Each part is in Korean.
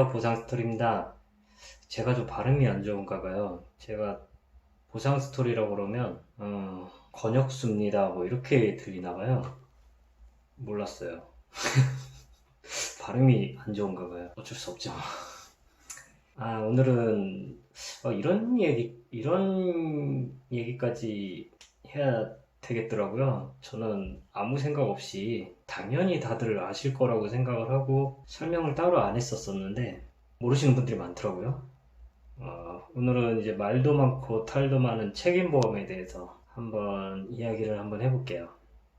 안녕하세요. 보상스토리입니다. 제가 좀 발음이 안 좋은가 봐요. 제가 보상스토리라고 그러면 권혁수입니다 뭐 이렇게 들리나 봐요. 몰랐어요. 발음이 안 좋은가 봐요. 어쩔 수 없죠. 오늘은 이런 얘기까지 해야 되겠더라고요. 저는 아무 생각 없이 당연히 다들 아실 거라고 생각을 하고 설명을 따로 안 했었는데 모르시는 분들이 많더라고요. 오늘은 이제 말도 많고 탈도 많은 책임보험에 대해서 한번 이야기를 한번 해볼게요.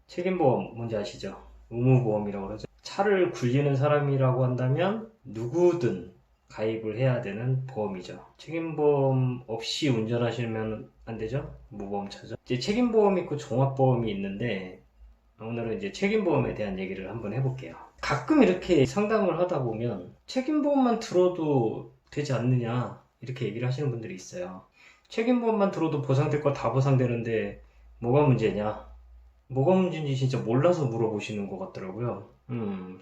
책임보험 뭔지 아시죠? 의무보험이라고 그러죠. 차를 굴리는 사람이라고 한다면 누구든 가입을 해야 되는 보험이죠. 책임보험 없이 운전하시면 안 되죠? 무보험차죠. 이제 책임보험이 있고 종합보험이 있는데 오늘은 이제 책임보험에 대한 얘기를 한번 해볼게요. 가끔 이렇게 상담을 하다 보면 책임보험만 들어도 되지 않느냐 이렇게 얘기를 하시는 분들이 있어요. 책임보험만 들어도 보상될 거 다 보상되는데 뭐가 문제냐? 뭐가 문제인지 진짜 몰라서 물어보시는 것 같더라고요.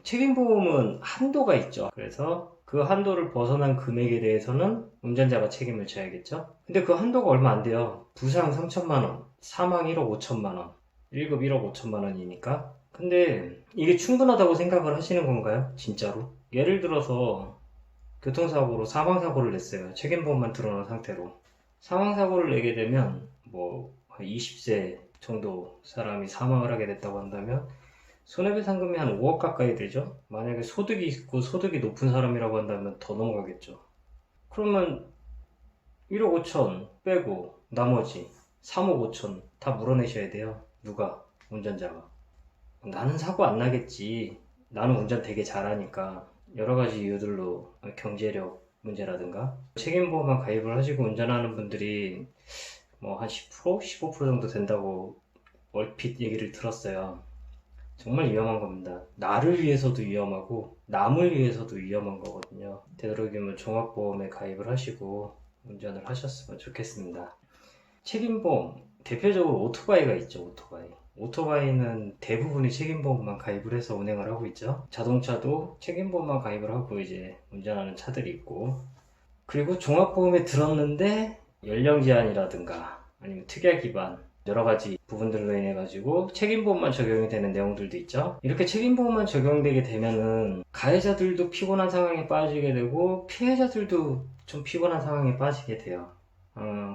책임보험은 한도가 있죠. 그래서 그 한도를 벗어난 금액에 대해서는 운전자가 책임을 져야겠죠. 근데 그 한도가 얼마 안 돼요. 부상 3천만원, 사망 1억 5천만원, 1급 1억 5천만원이니까. 근데 이게 충분하다고 생각을 하시는 건가요? 진짜로? 예를 들어서 교통사고로 사망사고를 냈어요. 책임보험만 들어놓은 상태로. 사망사고를 내게 되면 뭐 20세 정도 사람이 사망을 하게 됐다고 한다면 손해배상금이 한 5억 가까이 되죠. 만약에 소득이 있고 소득이 높은 사람이라고 한다면 더 넘어가겠죠. 그러면 1억 5천 빼고 나머지 3억 5천 다 물어내셔야 돼요. 누가? 운전자가. 나는 사고 안 나겠지. 나는 운전 되게 잘하니까. 여러 가지 이유들로 경제력 문제라든가 책임보험만 가입을 하시고 운전하는 분들이 뭐 한 10%? 15% 정도 된다고 얼핏 얘기를 들었어요. 정말 위험한 겁니다. 나를 위해서도 위험하고 남을 위해서도 위험한 거거든요. 되도록이면 종합보험에 가입을 하시고 운전을 하셨으면 좋겠습니다. 책임보험 대표적으로 오토바이가 있죠. 오토바이는 대부분이 책임보험만 가입을 해서 운행을 하고 있죠. 자동차도 책임보험만 가입을 하고 이제 운전하는 차들이 있고, 그리고 종합보험에 들었는데 연령 제한이라든가 아니면 특약 기반 여러 가지 부분들로 인해 가지고 책임보험만 적용이 되는 내용들도 있죠. 이렇게 책임보험만 적용되게 되면은 가해자들도 피곤한 상황에 빠지게 되고 피해자들도 좀 피곤한 상황에 빠지게 돼요.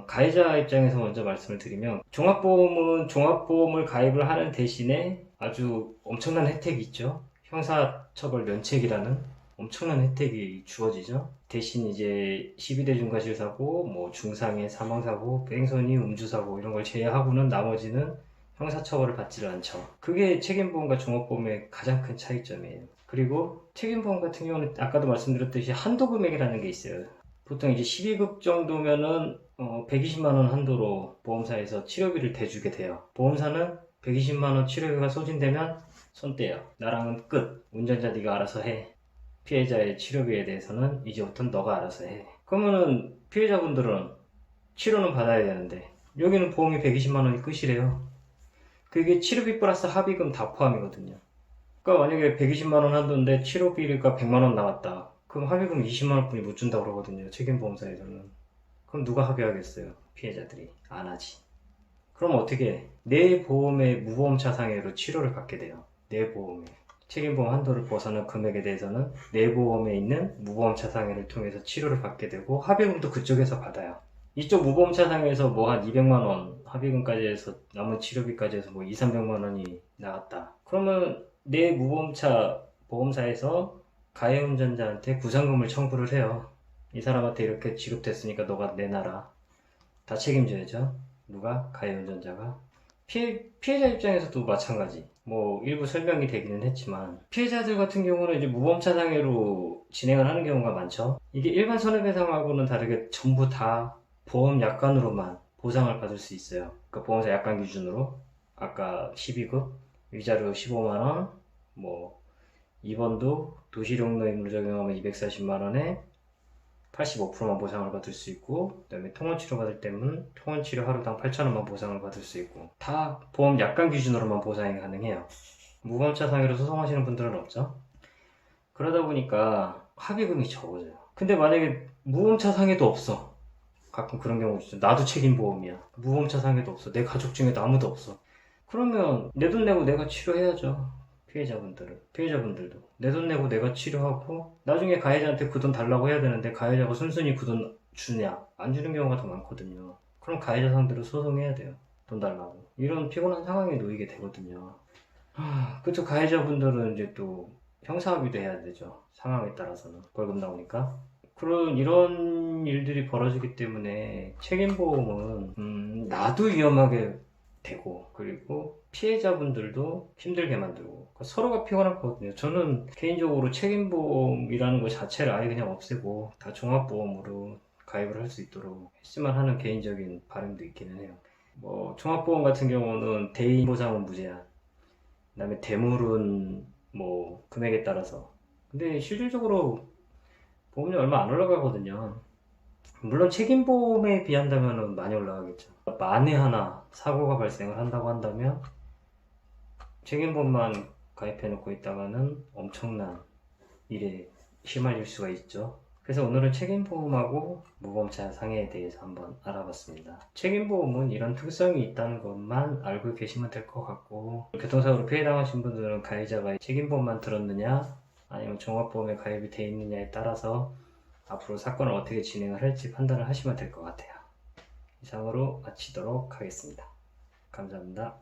가해자 입장에서 먼저 말씀을 드리면 종합보험은 종합보험을 가입을 하는 대신에 아주 엄청난 혜택이 있죠. 형사처벌 면책이라는 엄청난 혜택이 주어지죠. 대신 이제 12대 중과실사고, 뭐 중상해 사망사고, 뺑소니, 음주사고 이런 걸 제외하고는 나머지는 형사처벌을 받지를 않죠. 그게 책임보험과 종합보험의 가장 큰 차이점이에요. 그리고 책임보험 같은 경우는 아까도 말씀드렸듯이 한도 금액이라는 게 있어요. 보통 이제 12급 정도면은 120만원 한도로 보험사에서 치료비를 대주게 돼요. 보험사는 120만원 치료비가 소진되면 손 떼요. 나랑은 끝. 운전자 네가 알아서 해. 피해자의 치료비에 대해서는 이제부터는 너가 알아서 해. 그러면은 피해자분들은 치료는 받아야 되는데 여기는 보험이 120만원이 끝이래요. 그게 치료비 플러스 합의금 다 포함이거든요. 그러니까 만약에 120만원 한도인데 치료비가 100만원 나왔다. 그럼 합의금 20만원 뿐이 못 준다고 그러거든요. 책임보험사에서는. 그럼 누가 합의하겠어요? 피해자들이. 안 하지. 그럼 어떻게 해? 내 보험의 무보험차 상해로 치료를 받게 돼요. 내 보험에. 책임보험 한도를 벗어난 금액에 대해서는 내 보험에 있는 무보험차 상해를 통해서 치료를 받게 되고 합의금도 그쪽에서 받아요. 이쪽 무보험차 상해에서 뭐 한 200만원 합의금까지 해서 남은 치료비까지 해서 뭐 2, 300만원이 나갔다. 그러면 내 무보험차 보험사에서 가해 운전자한테 구상금을 청구를 해요. 이 사람한테 이렇게 지급됐으니까 너가 내놔라. 다 책임져야죠. 누가? 가해 운전자가. 피해자 입장에서도 마찬가지. 뭐 일부 설명이 되기는 했지만 피해자들 같은 경우는 이제 무보험차 상해로 진행을 하는 경우가 많죠. 이게 일반 손해배상하고는 다르게 전부 다 보험 약관으로만 보상을 받을 수 있어요. 그러니까 보험사 약관 기준으로 아까 12급 위자료 15만원, 뭐 입원도 도시용로 임무 적용하면 240만원에 85%만 보상을 받을 수 있고, 그 다음에 통원치료 받을 때는 통원치료 하루당 8,000원만 보상을 받을 수 있고, 다 보험 약관 기준으로만 보상이 가능해요. 무보험차 상해로 소송하시는 분들은 없죠. 그러다 보니까 합의금이 적어져요. 근데 만약에 무보험차 상해도 없어. 가끔 그런 경우 있죠. 나도 책임보험이야. 무보험차 상해도 없어. 내 가족 중에도 아무도 없어. 그러면 내 돈 내고 내가 치료해야죠. 피해자분들도 내 돈 내고 내가 치료하고 나중에 가해자한테 그 돈 달라고 해야 되는데 가해자가 순순히 그 돈 주냐 안 주는 경우가 더 많거든요. 그럼 가해자 상대로 소송해야 돼요. 돈 달라고. 이런 피곤한 상황에 놓이게 되거든요. 그쵸. 가해자분들은 이제 또 형사합의도 해야 되죠. 상황에 따라서는 벌금 나오니까. 그런 이런 일들이 벌어지기 때문에 책임보험은 나도 위험하게 되고 그리고 피해자분들도 힘들게 만들고 그러니까 서로가 피곤하거든요. 저는 개인적으로 책임보험이라는 것 자체를 아예 그냥 없애고 다 종합보험으로 가입을 할 수 있도록 했으면 하는 개인적인 바람도 있기는 해요. 뭐 종합보험 같은 경우는 대인 보상은 무제한, 그다음에 대물은 뭐 금액에 따라서. 근데 실질적으로 보험료 얼마 안 올라가거든요. 물론 책임보험에 비한다면 많이 올라가겠죠. 만에 하나 사고가 발생을 한다고 한다면 책임보험만 가입해놓고 있다가는 엄청난 일에 휘말릴 수가 있죠. 그래서 오늘은 책임보험하고 무보험차 상해에 대해서 한번 알아봤습니다. 책임보험은 이런 특성이 있다는 것만 알고 계시면 될 것 같고, 교통사고로 피해당하신 분들은 가해자가 책임보험만 들었느냐 아니면 종합보험에 가입이 되어 있느냐에 따라서 앞으로 사건을 어떻게 진행을 할지 판단을 하시면 될 것 같아요. 이상으로 마치도록 하겠습니다. 감사합니다.